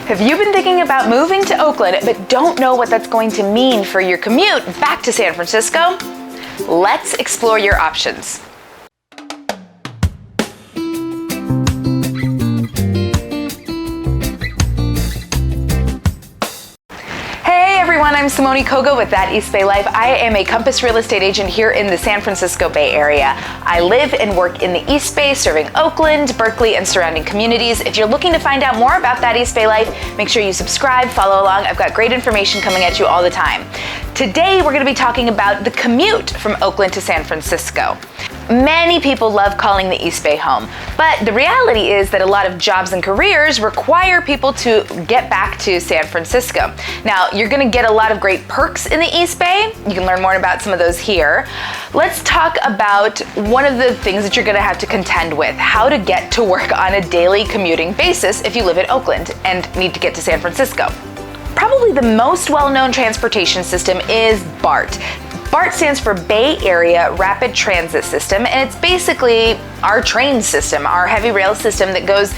Have you been thinking about moving to Oakland but don't know what that's going to mean for your commute back to San Francisco? Let's explore your options. I'm Simone Kogo with That East Bay Life. I am a Compass real estate agent here in the San Francisco Bay Area. I live and work in the East Bay, serving Oakland, Berkeley, and surrounding communities. If you're looking to find out more about That East Bay Life, make sure you subscribe, follow along. I've got great information coming at you all the time. Today, we're going to be talking about the commute from Oakland to San Francisco. Many people love calling the East Bay home, but the reality is that a lot of jobs and careers require people to get back to San Francisco. Now, you're going to get a lot of great perks in the East Bay. You can learn more about some of those here. Let's talk about one of the things that you're going to have to contend with, how to get to work on a daily commuting basis if you live in Oakland and need to get to San Francisco. Probably the most well-known transportation system is BART. BART stands for Bay Area Rapid Transit System, and it's basically our train system, our heavy rail system that goes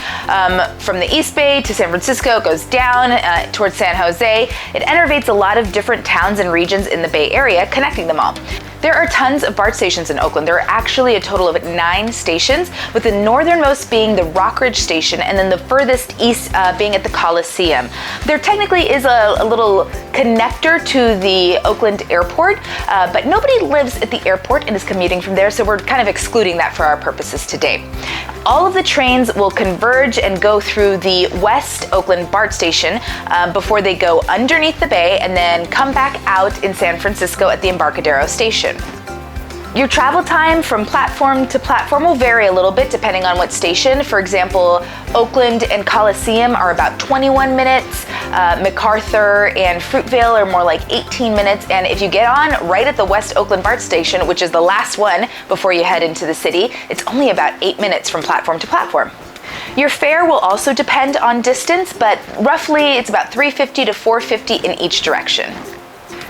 from the East Bay to San Francisco, goes down towards San Jose. It innervates a lot of different towns and regions in the Bay Area, connecting them all. There are tons of BART stations in Oakland. There are actually a total of 9 stations, with the northernmost being the Rockridge station and then the furthest east being at the Coliseum. There technically is a little connector to the Oakland airport, but nobody lives at the airport and is commuting from there, so we're kind of excluding that for our purposes today. All of the trains will converge and go through the West Oakland BART station before they go underneath the bay and then come back out in San Francisco at the Embarcadero station. Your travel time from platform to platform will vary a little bit depending on what station. For example, Oakland and Coliseum are about 21 minutes. MacArthur and Fruitvale are more like 18 minutes. And if you get on right at the West Oakland BART station, which is the last one before you head into the city, it's only about 8 minutes from platform to platform. Your fare will also depend on distance, but roughly it's about $3.50 to $4.50 in each direction.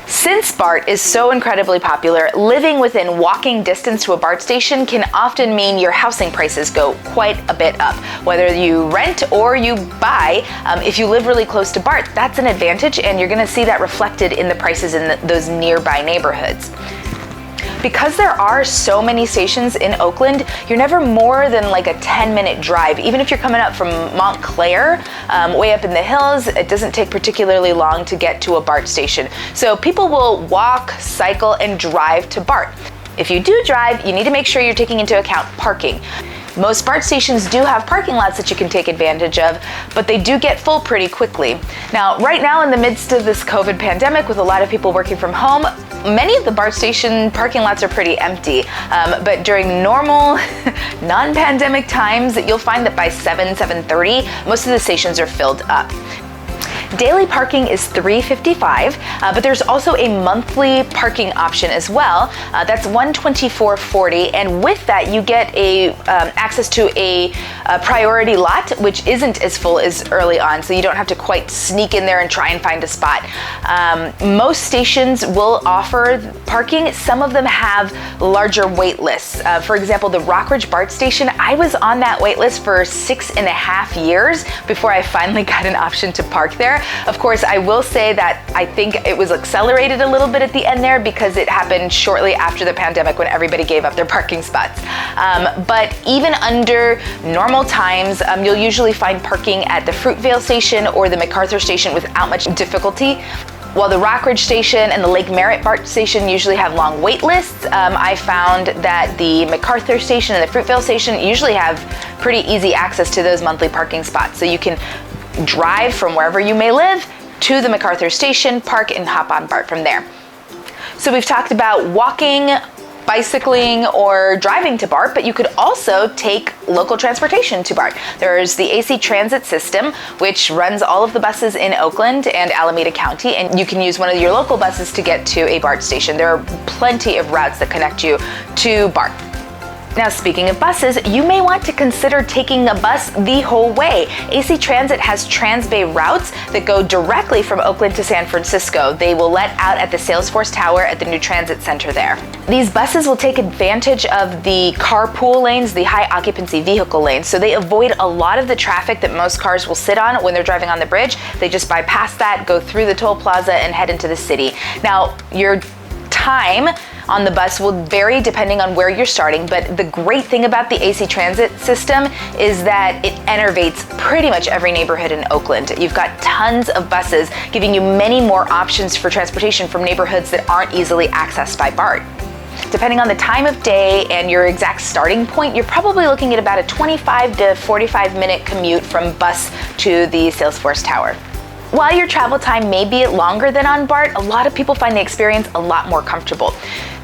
Since BART is so incredibly popular, living within walking distance to a BART station can often mean your housing prices go quite a bit up. Whether you rent or you buy, if you live really close to BART, that's an advantage, and you're going to see that reflected in the prices in those nearby neighborhoods. Because there are so many stations in Oakland, you're never more than like a 10-minute drive. Even if you're coming up from Montclair, way up in the hills, it doesn't take particularly long to get to a BART station. So people will walk, cycle, and drive to BART. If you do drive, you need to make sure you're taking into account parking. Most BART stations do have parking lots that you can take advantage of, but they do get full pretty quickly. Now, right now in the midst of this COVID pandemic, with a lot of people working from home, many of the BART station parking lots are pretty empty. But during normal, non-pandemic times, you'll find that by 7:30, most of the stations are filled up. Daily parking is $3.55, but there's also a monthly parking option as well. That's $124.40, and with that you get access to a priority lot, which isn't as full as early on, so you don't have to quite sneak in there and try and find a spot. Most stations will offer parking. Some of them have larger wait lists. For example, the Rockridge BART station, I was on that wait list for 6.5 years before I finally got an option to park there. Of course, I will say that I think it was accelerated a little bit at the end there because it happened shortly after the pandemic when everybody gave up their parking spots. But even under normal times, you'll usually find parking at the Fruitvale station or the MacArthur station without much difficulty. While the Rockridge station and the Lake Merritt BART station usually have long wait lists, I found that the MacArthur station and the Fruitvale station usually have pretty easy access to those monthly parking spots. So you can drive from wherever you may live to the MacArthur station, park, and hop on BART from there. So we've talked about walking, bicycling, or driving to BART, but you could also take local transportation to BART. There's the AC Transit system, which runs all of the buses in Oakland and Alameda County, and you can use one of your local buses to get to a BART station. There are plenty of routes that connect you to BART. Now, speaking of buses, you may want to consider taking a bus the whole way. AC Transit has Transbay routes that go directly from Oakland to San Francisco. They will let out at the Salesforce Tower at the new transit center there. These buses will take advantage of the carpool lanes, the high occupancy vehicle lanes, so they avoid a lot of the traffic that most cars will sit on when they're driving on the bridge. They just bypass that, go through the toll plaza, and head into the city. Now, your time on the bus will vary depending on where you're starting, but the great thing about the AC Transit system is that it enervates pretty much every neighborhood in Oakland. You've got tons of buses giving you many more options for transportation from neighborhoods that aren't easily accessed by BART. Depending on the time of day and your exact starting point, you're probably looking at about a 25 to 45 minute commute from bus to the Salesforce Tower. While your travel time may be longer than on BART, a lot of people find the experience a lot more comfortable.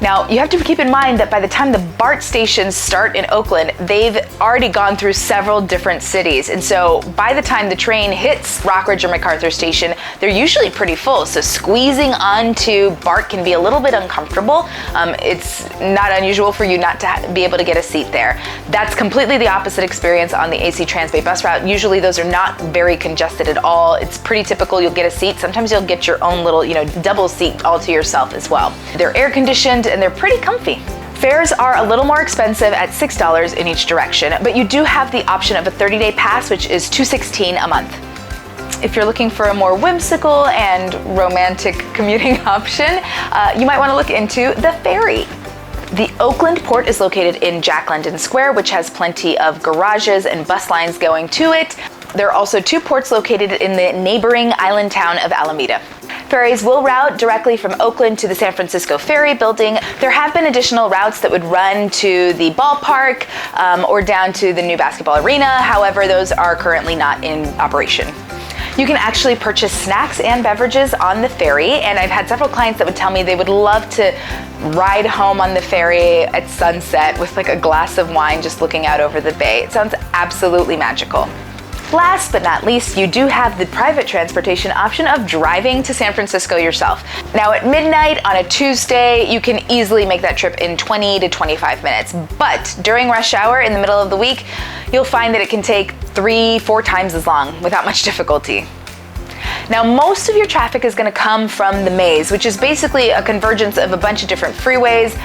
Now, you have to keep in mind that by the time the BART stations start in Oakland, they've already gone through several different cities. And so by the time the train hits Rockridge or MacArthur Station, they're usually pretty full. So squeezing onto BART can be a little bit uncomfortable. It's not unusual for you not to be able to get a seat there. That's completely the opposite experience on the AC Transbay bus route. Usually those are not very congested at all. It's pretty typical. You'll get a seat. Sometimes you'll get your own little, double seat all to yourself as well. They're air conditioned and they're pretty comfy. Fares are a little more expensive at $6 in each direction, but you do have the option of a 30-day pass, which is $216 a month. If you're looking for a more whimsical and romantic commuting option, you might want to look into the ferry. The Oakland Port is located in Jack London Square, which has plenty of garages and bus lines going to it. There are also two ports located in the neighboring island town of Alameda. Ferries will route directly from Oakland to the San Francisco Ferry Building. There have been additional routes that would run to the ballpark or down to the new basketball arena. However, those are currently not in operation. You can actually purchase snacks and beverages on the ferry, and I've had several clients that would tell me they would love to ride home on the ferry at sunset with like a glass of wine just looking out over the bay. It sounds absolutely magical. Last but not least, you do have the private transportation option of driving to San Francisco yourself. Now at midnight on a Tuesday, you can easily make that trip in 20 to 25 minutes. But during rush hour in the middle of the week, you'll find that it can take 3-4 times as long without much difficulty. Now, most of your traffic is going to come from the maze, which is basically a convergence of a bunch of different freeways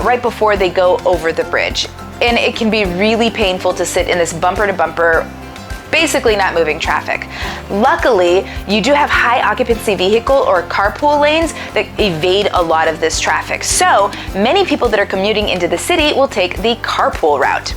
right before they go over the bridge. And it can be really painful to sit in this bumper-to-bumper, basically not moving traffic. Luckily, you do have high occupancy vehicle or carpool lanes that evade a lot of this traffic. So many people that are commuting into the city will take the carpool route.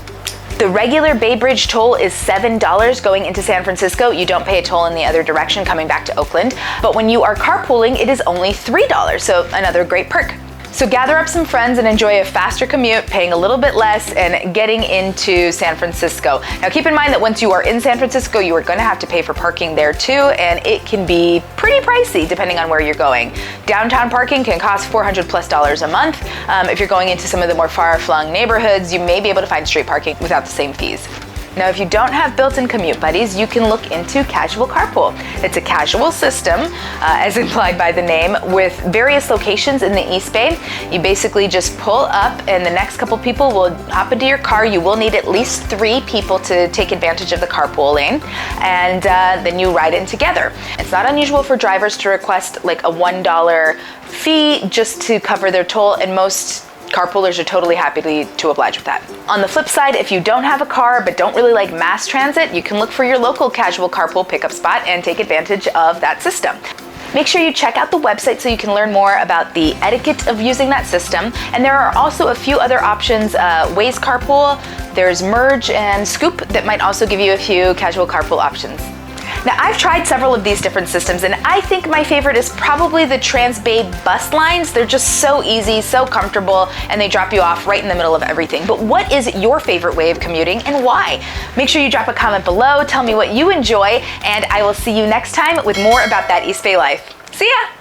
The regular Bay Bridge toll is $7 going into San Francisco. You don't pay a toll in the other direction coming back to Oakland. But when you are carpooling, it is only $3, so another great perk. So gather up some friends and enjoy a faster commute, paying a little bit less and getting into San Francisco. Now keep in mind that once you are in San Francisco, you are going to have to pay for parking there too, and it can be pretty pricey depending on where you're going. Downtown parking can cost $400+ a month. If you're going into some of the more far-flung neighborhoods, you may be able to find street parking without the same fees. Now, if you don't have built-in commute buddies, you can look into Casual Carpool. It's a casual system, as implied by the name, with various locations in the East Bay. You basically just pull up and the next couple people will hop into your car. You will need at least 3 people to take advantage of the carpool lane, and then you ride in together. It's not unusual for drivers to request like a $1 fee just to cover their toll, and most carpoolers are totally happy to oblige with that. On the flip side, if you don't have a car but don't really like mass transit, you can look for your local Casual Carpool pickup spot and take advantage of that system. Make sure you check out the website so you can learn more about the etiquette of using that system. And there are also a few other options, Waze Carpool, there's Merge and Scoop that might also give you a few Casual Carpool options. Now, I've tried several of these different systems, and I think my favorite is probably the Transbay bus lines. They're just so easy, so comfortable, and they drop you off right in the middle of everything. But what is your favorite way of commuting and why? Make sure you drop a comment below, tell me what you enjoy, and I will see you next time with more about that East Bay life. See ya!